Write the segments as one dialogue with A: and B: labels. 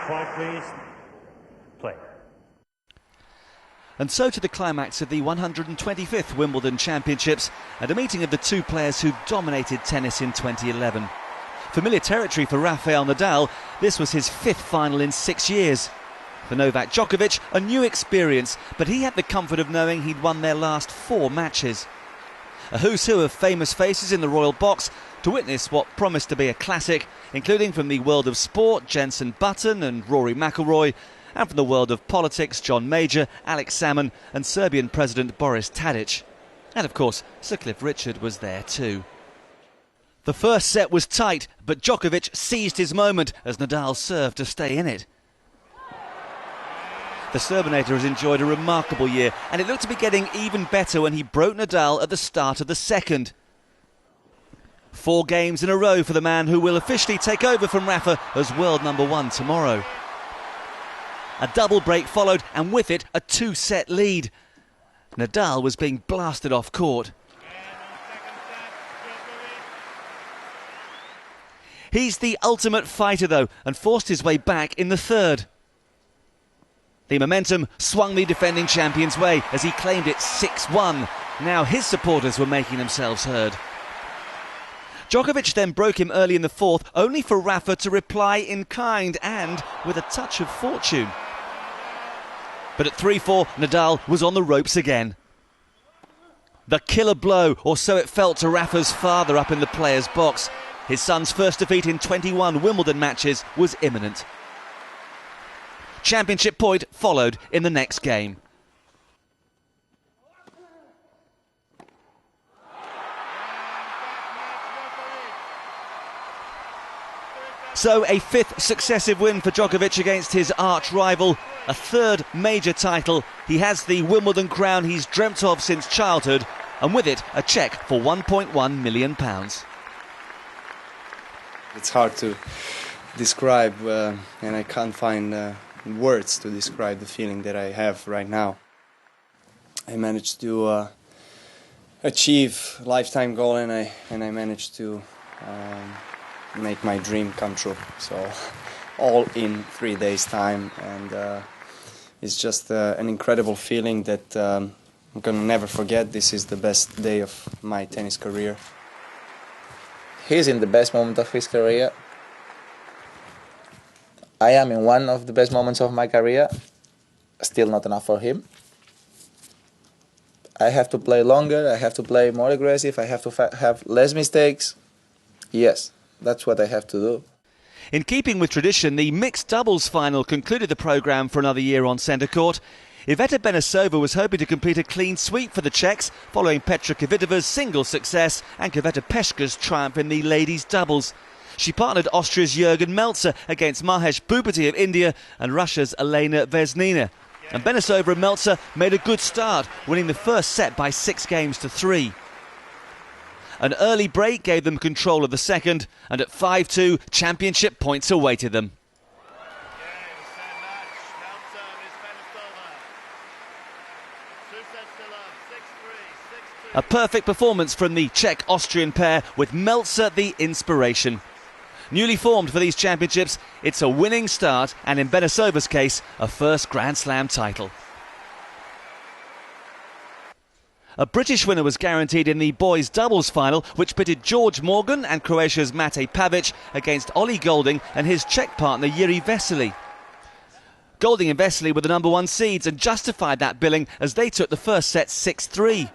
A: Point, please. Play.
B: And so to the climax of the 125th Wimbledon Championships and a meeting of the two players who dominated tennis in 2011. Familiar territory for Rafael Nadal, this was his fifth final in 6 years. For Novak Djokovic, a new experience, but he had the comfort of knowing he'd won their last 4 matches. A who's who of famous faces in the royal box to witness what promised to be a classic, including from the world of sport, Jenson Button and Rory McIlroy, and from the world of politics, John Major, Alex Salmon and Serbian President Boris Tadic. And of course, Sir Cliff Richard was there too. The first set was tight, but Djokovic seized his moment as Nadal served to stay in it. The Serbinator has enjoyed a remarkable year, and it looked to be getting even better when he broke Nadal at the start of the second. 4 games in a row for the man who will officially take over from Rafa as world number 1 tomorrow. A double break followed, and with it a 2-set lead. Nadal was being blasted off court. He's the ultimate fighter though, and forced his way back in the third. The momentum swung the defending champion's way as he claimed it 6-1. Now his supporters were making themselves heard. Djokovic then broke him early in the fourth, only for Rafa to reply in kind and with a touch of fortune. But at 3-4, Nadal was on the ropes again. The killer blow, or so it felt to Rafa's father up in the players' box. His son's first defeat in 21 Wimbledon matches was imminent. Championship point followed in the next game. So a 5th successive win for Djokovic against his arch-rival, a 3rd major title. He has the Wimbledon crown he's dreamt of since childhood, and with it a cheque for £1.1 million.
C: It's hard to describe, and I can't find words to describe the feeling that I have right now. I managed to achieve a lifetime goal, and I managed to make my dream come true. So all in 3 days' time, and it's just an incredible feeling that I'm gonna never forget. This is the best day of my tennis career.
D: He's in the best moment of his career. I am in one of the best moments of my career. Still not enough for him. I have to play longer, I have to play more aggressive, I have to have less mistakes. Yes, that's what I have to do.
B: In keeping with tradition, the mixed doubles final concluded the programme for another year on centre court. Iveta Benesova was hoping to complete a clean sweep for the Czechs, following Petra Kvitova's single success and Květa Peschke's triumph in the ladies' doubles. She partnered Austria's Jürgen Melzer against Mahesh Bhupathi of India and Russia's Elena Vesnina. And Benesova and Melzer made a good start, winning the first set by 6-3. An early break gave them control of the second, and at 5-2, championship points awaited them. A perfect performance from the Czech-Austrian pair, with Melzer the inspiration. Newly formed for these championships, it's a winning start and, in Benesova's case, a first Grand Slam title. A British winner was guaranteed in the boys' doubles final, which pitted George Morgan and Croatia's Mate Pavic against Ollie Golding and his Czech partner Jiří Veselý. Golding and Veselý were the number 1 seeds and justified that billing as they took the first set 6-3.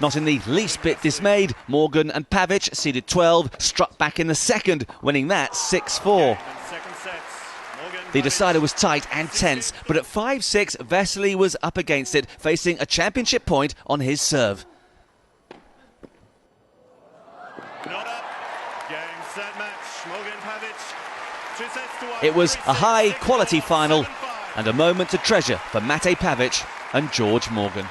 B: Not in the least bit dismayed, Morgan and Pavic, seeded 12, struck back in the second, winning that 6-4. The decider was tight and tense, but at 5-6, Veselý was up against it, facing a championship point on his serve. It was a high-quality final and a moment to treasure for Mate Pavic and George Morgan.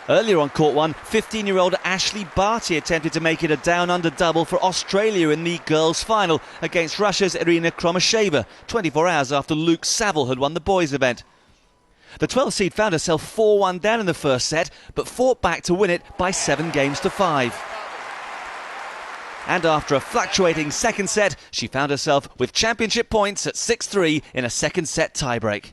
B: Earlier on court 1, 15-year-old Ashley Barty attempted to make it a down-under double for Australia in the girls' final against Russia's Irina Kromasheva, 24 hours after Luke Saville had won the boys' event. The 12th seed found herself 4-1 down in the first set, but fought back to win it by 7-5. And after a fluctuating second set, she found herself with championship points at 6-3 in a second set tiebreak.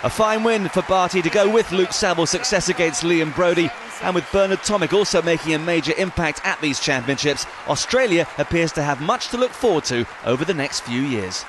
B: A fine win for Barty to go with Luke Savile's success against Liam Brodie, and with Bernard Tomic also making a major impact at these championships, Australia appears to have much to look forward to over the next few years.